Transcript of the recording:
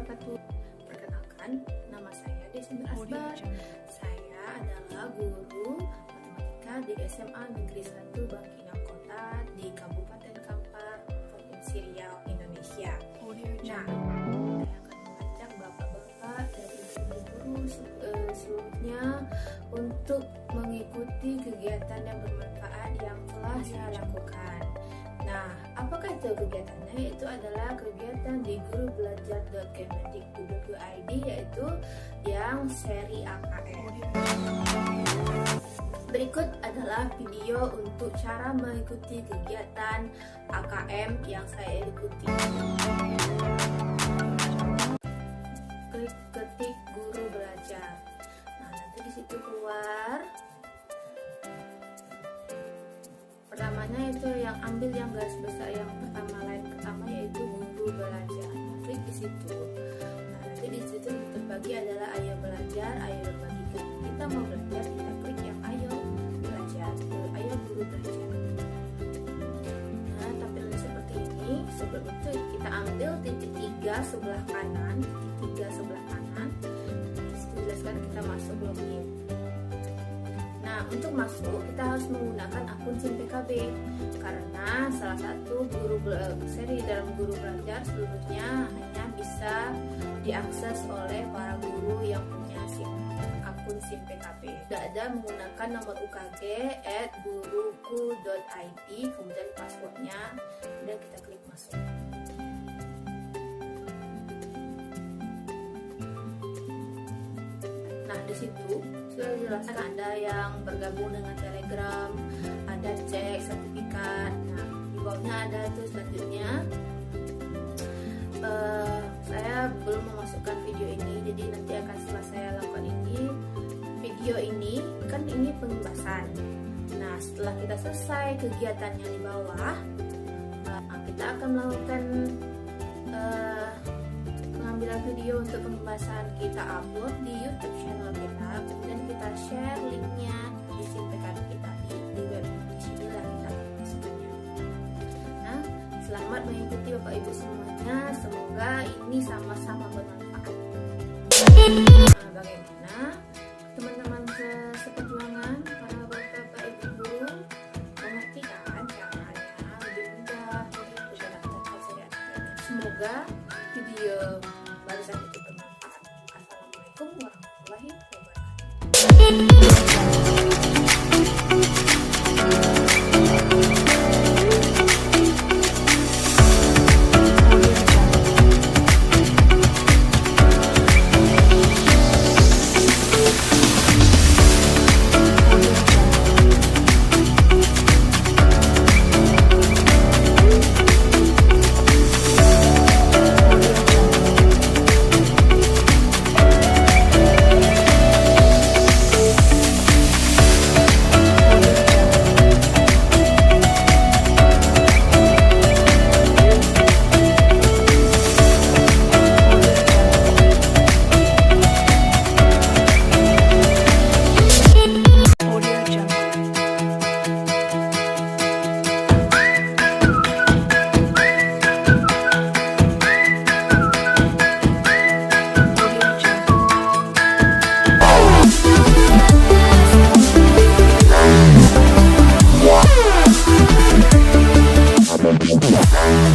wabarakatuh. Perkenalkan, nama saya Desember Asbar. Saya adalah guru matematika di SMA Negeri 1 Bangkinang Kota di Kabupaten Kampar, Provinsi Riau, Indonesia. Nah, saya akan mengajak bapak-bapak dan ibu-ibu seluruhnya untuk mengikuti kegiatan yang bermanfaat yang telah saya lakukan. Nah, apakah itu kegiatannya? Itu adalah kegiatan di guru belajar.kemendikbud.id, yaitu yang seri AKM. Berikut adalah video untuk cara mengikuti kegiatan AKM yang saya ikuti. Klik ketik guru belajar. Nah, nanti di situ keluar. Pertamanya itu yang ambil yang garis besar yang pertama, line pertama, yaitu guru belajar. Klik di situ. Nah, nanti di situ terbagi adalah ayo belajar, ayo berbagi. Kita mau belajar, kita klik yang ayo belajar, ayo guru belajar. Nah, tampilannya seperti ini. Sebelum itu kita ambil titik 3 sebelah kanan, titik 3 sebelah kanan. Dijelaskan kita masuk login. Nah, untuk masuk kita harus menggunakan akun SIM PKB karena salah satu seri dalam guru belajar seluruhnya hanya bisa diakses oleh para guru yang punya akun SIM PKB. Tidak ada menggunakan nomor UKG @guruku.id, kemudian passwordnya, dan kita klik masuk. Nah, di situ sudah dijelaskan ada yang bergabung dengan Telegram, ada cek sertifikat. Nah, di bawahnya ada itu selanjutnya. Saya belum memasukkan video ini, jadi nanti akan setelah saya lakukan video ini kan ini pengimbasan. Nah, setelah kita selesai kegiatannya di bawah, kita akan melakukan pengambilan video untuk pengimbasan. Kita upload di YouTube channel kita, kemudian kita share linknya di SIM PKB kita di web. Di sinilah kita tuliskannya. Nah, selamat mengikuti Bapak Ibu semuanya. Semoga ini sama-sama bermanfaat. Nah, bagaimana teman-teman seperjuangan, para Bapak Ibu guru mengerti kan caranya lebih mudah menggunakan seri AKM. Semoga video barusan itu bermanfaat. Assalamualaikum warahmatullahi wabarakatuh.